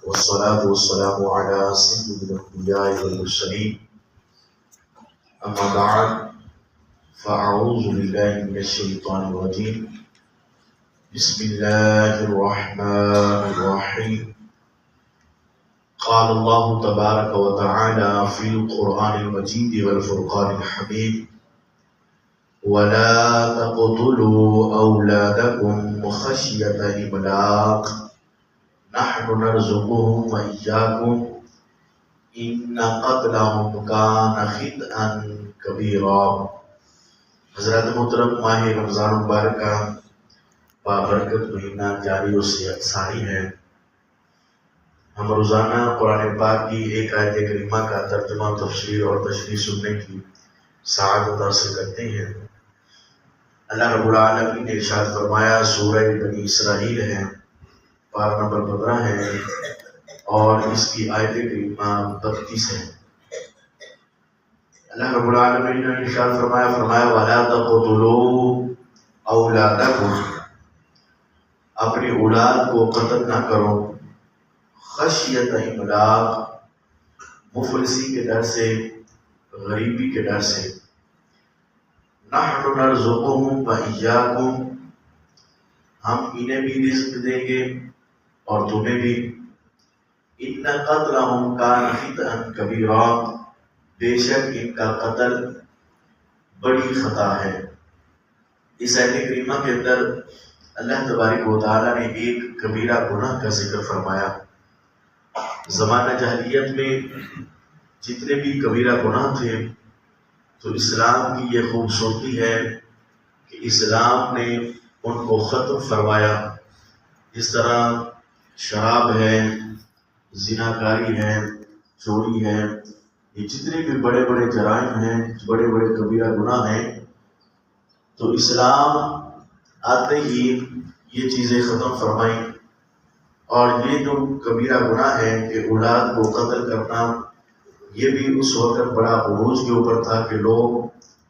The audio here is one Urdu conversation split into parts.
والصلاة والسلام على سيد الأنبياء والمرسلين أما بعد فأعوذ بالله من الشيطان الرجيم بسم الله الرحمن الرحيم قال الله تبارك وتعالى في القرآن المجيد والفرقان الحميد ولا تقتلوا أولادكم خشية إملاق نحن نرزقهم وإياكم إن قتلهم كان خطأ كبيرا۔ حضرات محترم، ماہ رمضان مبارک کا بابرکت مہینہ جاری و ساری ہے۔ ہم روزانہ قرآن پاک کی ایک آیت کریمہ کا ترجمہ، تفسیر اور تشریح سننے کی سعادت حاصل کرتے ہیں۔ اللہ رب العالمین نے ارشاد فرمایا، سورہ بنی اسرائیل ہے، پارہ نمبر 15 ہے اور اس کی آیت کریمہ 32 ہے۔ اللہ رب العالمین نے ارشاد فرمایا وَلَا تَقْتُلُوا أَوْلَادَكُمْ، اپنی اولاد کو قتل نہ کرو، خشیت املاق، مفلسی کے ڈر سے، غریبی کے ڈر سے۔ نحن نرزقهم وإياكم، ہم انہیں بھی رزق دیں گے اور تمہیں بھی۔ ان قتلهم كان خطأ كبيرا، بے شک ان کا قتل بڑی خطا ہے۔ اس آیت کریمہ کے اندر اللہ تبارک و تعالیٰ نے ایک کبیرہ گناہ کا ذکر فرمایا۔ زمانہ جاہلیت میں جتنے بھی کبیرہ گناہ تھے تو اسلام کی یہ خوبصورتی ہے کہ اسلام نے ان کو ختم فرمایا۔ جس طرح شراب ہے، زناکاری ہے، چوری ہے، یہ جتنے بھی بڑے بڑے جرائم ہیں، بڑے بڑے کبیرہ گناہ ہیں، تو اسلام آتے ہی یہ چیزیں ختم فرمائیں۔ اور یہ جو کبیرہ گناہ ہے کہ اولاد کو قتل کرنا، یہ بھی اس وقت بڑا عروج کے اوپر تھا کہ لوگ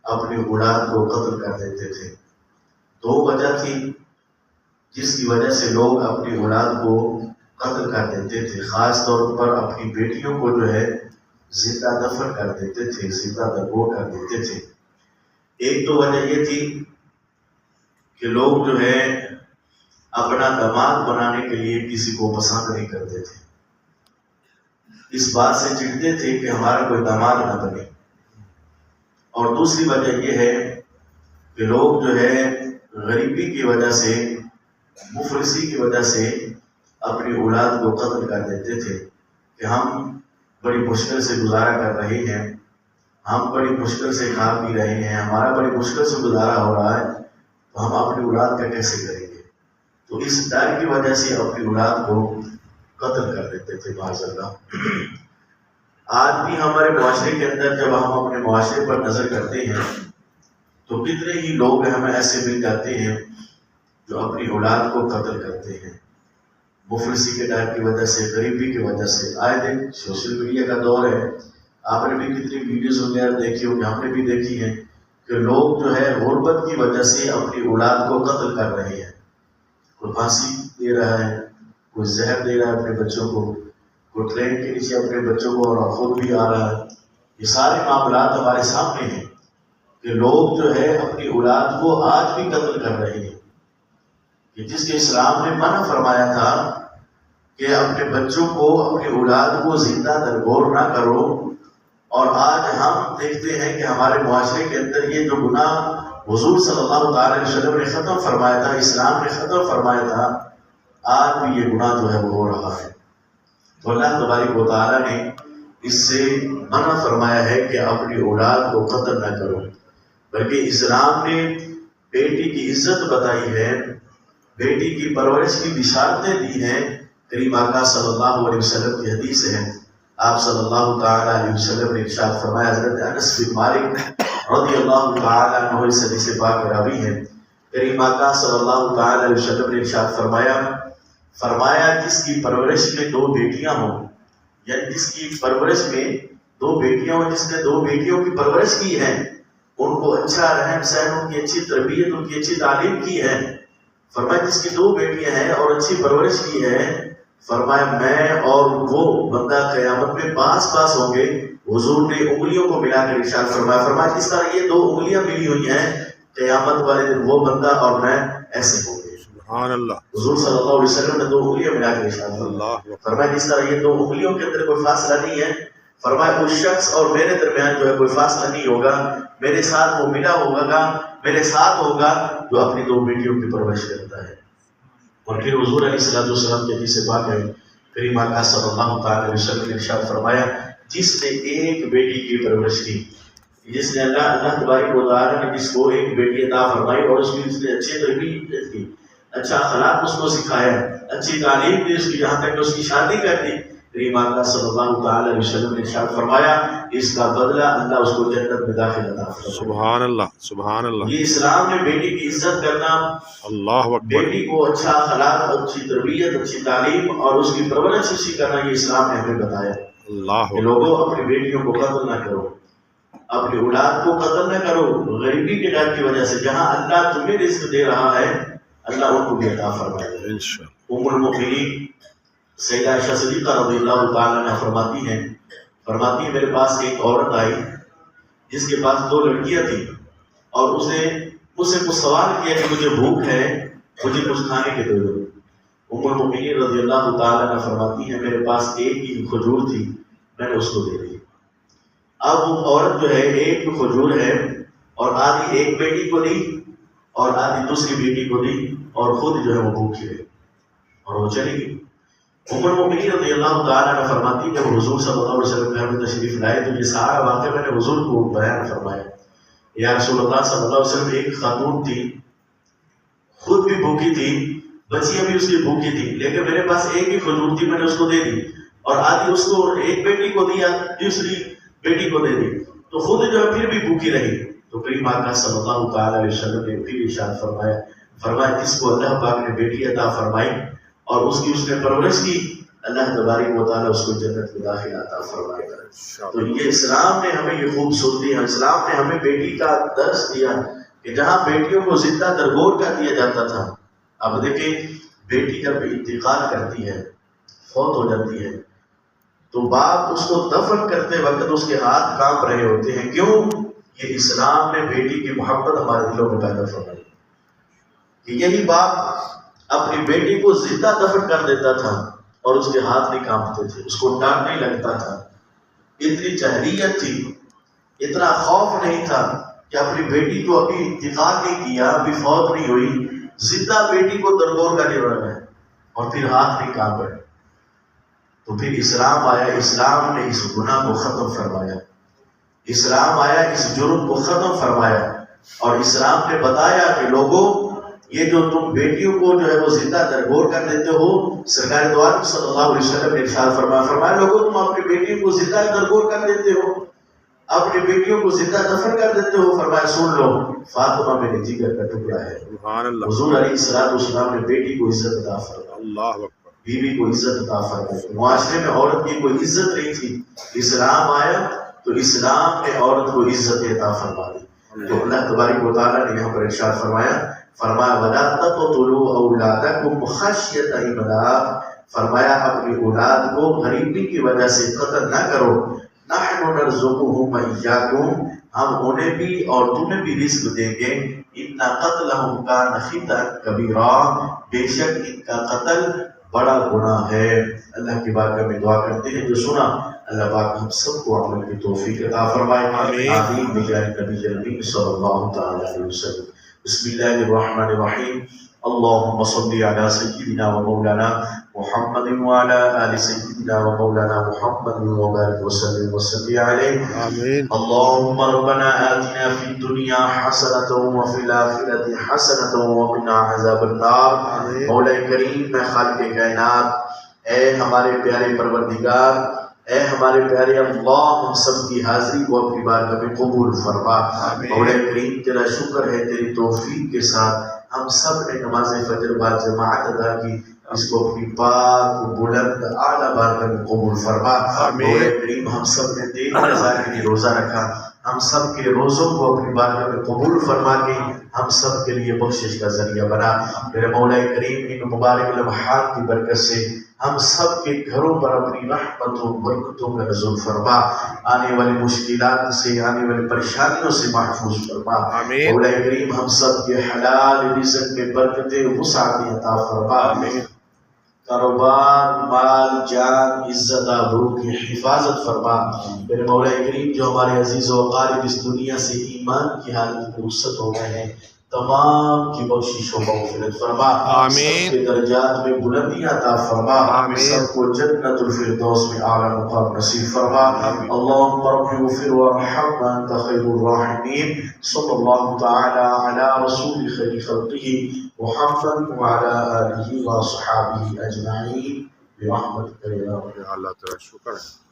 اپنی اولاد کو قتل کر دیتے تھے۔ دو وجہ تھی جس کی وجہ سے لوگ اپنی اولاد کو قتل کر دیتے تھے، خاص طور پر اپنی بیٹیوں کو جو ہے زندہ دفن کر دیتے تھے، زندہ درگور کر دیتے تھے۔ ایک تو وجہ یہ تھی کہ لوگ جو ہے اپنا داماد بنانے کے لیے کسی کو پسند نہیں کرتے تھے، اس بات سے چڑھتے تھے کہ ہمارا کوئی داماد نہ بنے۔ اور دوسری وجہ یہ ہے کہ لوگ جو ہے غریبی کی وجہ سے، مفلسی کی وجہ سے اپنی اولاد کو قتل کر دیتے تھے کہ ہم بڑی مشکل سے گزارا کر رہے ہیں، ہم بڑی مشکل سے کھا پی رہے ہیں، ہمارا بڑی مشکل سے گزارا ہو رہا ہے، تو ہم اپنی اولاد کا کیسے کریں گے؟ تو اس ڈر کی وجہ سے اپنی اولاد کو قتل کر دیتے تھے معاذ اللہ۔ آج بھی ہمارے معاشرے کے اندر جب ہم اپنے معاشرے پر نظر کرتے ہیں تو کتنے ہی لوگ ہمیں ایسے مل جاتے ہیں جو اپنی اولاد کو قتل کرتے ہیں، مفلسی کے ڈر کی وجہ سے، غریبی کی وجہ سے۔ آئے دن سوشل میڈیا کا دور ہے، آپ نے بھی کتنی ویڈیوز وغیرہ دیکھی ہوگی، ہم نے بھی دیکھی ہیں کہ لوگ جو ہے غربت کی وجہ سے اپنی اولاد کو قتل کر رہے ہیں۔ کوئی پھانسی دے رہا ہے، کوئی زہر دے رہا ہے اپنے بچوں کو، کوئی ٹرین کے نیچے اپنے بچوں کو اور خود بھی آ رہا ہے۔ یہ سارے معاملات ہمارے سامنے ہیں کہ لوگ جو ہے اپنی اولاد کو آج بھی قتل کر رہے ہیں، کہ جس کے اسلام نے منع فرمایا تھا کہ اپنے بچوں کو، اپنی اولاد کو زندہ درگور نہ کرو، اور آج ہم دیکھتے ہیں کہ ہمارے معاشرے کے اندر یہ جو گناہ حضور صلی اللہ تعالی علیہ وسلم نے ختم فرمایا تھا، اسلام نے ختم فرمایا تھا، آج بھی یہ گناہ جو ہے وہ ہو رہا ہے۔ تو اللہ تبارک و تعالیٰ نے اس سے منع فرمایا ہے کہ اپنی اولاد کو قتل نہ کرو، بلکہ اسلام نے بیٹی کی عزت بتائی ہے، بیٹی کی پرورش کی بشارتیں دی ہیں۔ کریم آقا صلی اللہ علیہ وسلم کی حدیث ہے، آپ صلی اللہ تعالی علیہ وسلم نے ارشاد فرمایا، حضرت انس بن مالک رضی اللہ تعالی عنہ اس حدیث پاک راوی ہیں، کریم آقا صلی اللہ تعالی علیہ وسلم نے ارشاد فرمایا جس کی پرورش میں دو بیٹیاں ہوں، یعنی جس کی پرورش میں دو بیٹیاں ہوں، جس نے دو بیٹیوں کی پرورش کی ہے، ان کو اچھا رہن سہن، ان کی اچھی تربیت، ان کی اچھی تعلیم کی ہے، فرمایا جس کی دو بیٹیاں ہیں اور اچھی پرورش کی ہے، فرمایا میں اور وہ بندہ قیامت میں پاس پاس ہوں گے. حضور نے انگلیوں کو ملا کر ارشاد فرمایا، فرمایا جس طرح یہ 2 انگلیاں ملی ہوئی ہیں قیامت والے دن وہ بندہ اور میں ایسے ہوں گے. سبحان اللہ. حضور صلی اللہ علیہ وسلم نے 2 انگلیاں ملا کر ارشاد فرمایا، فرمایا جس طرح یہ 2 انگلیوں کے اندر کوئی فاصلہ نہیں ہے، فرمایا اس شخص اور میرے درمیان جو ہے کوئی فاصلہ نہیں ہوگا، میرے ساتھ وہ ملا ہوگا، میرے ساتھ ہوگا جو اپنی 2 بیٹیوں کی پرورش کرتا ہے. اور پھر حضور علیہ السلام کے حدیث پاک ہے، کریم آقا صلی اللہ تعالی علیہ وسلم نے ارشاد فرمایا جس نے ایک بیٹی کی پرورش کی، جس نے اللہ تبارک و تعالی نے جس کو ایک بیٹی عطا فرمائی اور اس کی اس نے اچھی تربیت کی، اچھا اخلاق اس کو سکھایا، اچھی تعلیم دی اس کی، یہاں تک کہ اس کی شادی کر دی، کریم آقا صلی اللہ تعالی علیہ وسلم نے ارشاد فرمایا اس کا بدلہ اللہ اس کو جنت میں داخل عطا فرمائے. سبحان اللہ. سبحان اللہ. یہ اسلام میں بیٹی کی عزت کرنا، اللہ اکبر. بیٹی کو اچھا اخلاق، اچھی تربیت، اچھی تعلیم اور اس کی پرورش اچھی کرنا، یہ اسلام نے ہمیں بتایا اللہ کہ لوگوں اپنی بیٹیوں کو قتل نہ کرو، اپنی اولاد کو قتل نہ کرو غریبی کے ڈر کی وجہ سے. جہاں اللہ تمہیں رزق دے رہا ہے اللہ ان کو بھی عطا فرمائے گا. انشاءاللہ. ام المؤمنین سیدہ عائشہ صدیقہ رضی اللہ تعالیٰ عنہا فرماتی ہیں میرے پاس ایک عورت آئی جس کے پاس 2 لڑکیاں تھیں اور اس نے مجھ سے کچھ سوال کیا کہ مجھے بھوک ہے، مجھے کچھ کھانے کے دے دو. ام المؤمنین رضی اللہ تعالیٰ عنہا فرماتی ہیں میرے پاس ایک ہی کھجور تھی، میں نے اس کو دے دی. اب وہ عورت جو ہے ایک کھجور ہے اور آدھی ایک بیٹی کو دی اور آدھی دوسری بیٹی کو دی اور خود جو ہے وہ بھوکی رہی اور وہ چلی گئی. ام المؤمنین رضی اللہ تعالیٰ عنہ فرماتی کہ حضور صلی اللہ علیہ وسلم گھر میں تشریف لائے تو یہ سارا واقعہ میں نے حضور کو بیان فرمایا. یا رسول اللہ صلی اللہ علیہ وسلم ایک خاتون تھی، خود بھی بھوکی تھی، بچیاں بھی اس کی بھوکی تھی، لیکن میرے پاس ایک ہی کھجور تھی، میں نے اس کو دے دی اور آدھی اس کو ایک بیٹی کو دیا، دوسری بیٹی کو دے دی تو خود جو ہے پھر بھی بھوکی رہی. تو کریم آقا صلی اللہ تعالیٰ علیہ وسلم نے پھر ارشاد فرمایا جس کو اللہ پاک نے بیٹی عطا فرمائی اور اس کی اس نے پرورش کی اللہ تبارک و تعالیٰ اس کو جنت میں داخل عطا فرمائے گا. تو یہ اسلام نے ہمیں یہ خوبصورتی ہے، اسلام نے ہمیں بیٹی کا درس دیا کہ جہاں بیٹیوں کو زندہ درگور کر دیا جاتا تھا. اب دیکھیں بیٹی جب انتقال کرتی ہے، فوت ہو جاتی ہے تو باپ اس کو دفن کرتے وقت اس کے ہاتھ کانپ رہے ہوتے ہیں. کیوں؟ یہ اسلام نے بیٹی کی محبت ہمارے دلوں میں پیدا فرمائی کہ یہی باپ اپنی بیٹی کو زندہ دفن کر دیتا تھا اور اس کے ہاتھ نہیں کانپتے تھے، اس کو ڈر نہیں لگتا تھا. اتنی جہلیت تھی، اتنا خوف نہیں تھا کہ اپنی بیٹی کو ابھی انتقال نہیں کیا، ابھی فوت نہیں ہوئی، زندہ بیٹی کو درگور کا نہیں رہا ہے اور پھر ہاتھ نہیں کانپ رہے. تو پھر اسلام آیا، اسلام نے اس گناہ کو ختم فرمایا، اسلام آیا اس جرم کو ختم فرمایا اور اسلام نے بتایا کہ لوگوں یہ جو تم بیٹیوں کو جو ہے وہ زندہ درگور کر دیتے ہو، سرکار دو عالم صلی اللہ علیہ وسلم نے ارشاد فرمایا لوگوں تم اپنی بیٹیوں کو زندہ درگور کر دیتے ہو، اپنی بیٹیوں کو زندہ دفن کر دیتے ہو. فرمایا سن لو فاطمہ میرے جگر کا ٹکڑا ہے. حضور علیہ السلام نے بیٹی کو عزت عطا فرمائی، بیوی کو عزت عطا فرمائی. معاشرے میں عورت کی کوئی عزت نہیں تھی، اسلام آیا تو اسلام نے عورت کو عزت عطا فرما دی. تو اللہ تبارک و تعالیٰ نے یہاں پر ارشاد فرمایا وَلَا تَقْتُلُوا أَوْلَادَكُمْ خَشْيَةَ إِمْلَاقٍ، فرمایا اپنی اولاد کو غریبی کی وجہ سے قتل نہ کرو. نَحْنُ نَرْزُقُهُمْ وَإِيَّاكُمْ، ہم انہیں بھی اور تمہیں بھی رزق دیں گے. إِنَّ قَتْلَهُمْ كَانَ خِطْئًا كَبِيرًا، بے شک ان کا قتل بڑا گناہ ہے. اللہ کی بارگاہ میں دعا کرتے ہیں جو سنا اللہ پاک ہم سب کو عمل کی توفیق عطا فرمائے. آمین بجاہ نبی کریم صلی اللہ تعالی علیہ وسلم. بسم اللہ الرحمن الرحیم. اللهم صل على سيدنا ومولانا محمد وعلى آل سيدنا ومولانا محمد وبارك وسلم وصل عليه. آمين. اللهم ربنا آتنا في الدنيا حسنة وفي الآخرة حسنة وقنا عذاب النار. مولا کریم میں خالق کائنات، اے ہمارے پیارے پروردگار، اے ہمارے پیارے اللہ، ہم سب کی حاضری کو اپنی بارگاہ میں قبول فرما. مولا کریم تیرا شکر ہے تیری توفیق کے ساتھ ہم سب نے نماز فجر بعد جماعت ادا کی، اس کو اپنی پاک بلند اعلیٰ بارگاہ میں قبول فرما. مولا کریم ہم سب نے 3 رضا کے لیے روزہ رکھا، ہم سب کے روزوں کو اپنی بارگاہ میں قبول فرما کے ہم سب کے لیے بخشش کا ذریعہ بنا. میرے مولا کریم ان مبارک لمحات کی برکت سے ہم سب کے گھروں پر اپنی رحمت و برکتوں کا نزول فرما، آنے والی مشکلات سے، آنے والی پریشانیوں سے محفوظ فرما۔ آمین مولا کریم ہم سب کے حلال رزق میں برکتیں وسعت عطا فرما۔ آمین کاروبار، مال، جان، عزت آبرو کی حفاظت فرما۔ میرے مولا کریم جو ہمارے عزیز و اقارب اس دنیا سے ایمان کی حالت میں رخصت ہو گئے ہیں، تمام کی بخشش و مغفرت فرما، آمین سب کے درجات میں بلندیاں عطا فرما، آمین سب کو جنت الفردوس میں اعلیٰ مقام نصیب فرما۔ آمین اللهم رب اغفر وارحم وانت خير الراحمين، صلى الله تعالى على رسول خير خلقه محمد وعلى آله وصحابه أجمعين برحمتك يا رب۔ اللہ تعالیٰ شکر ہے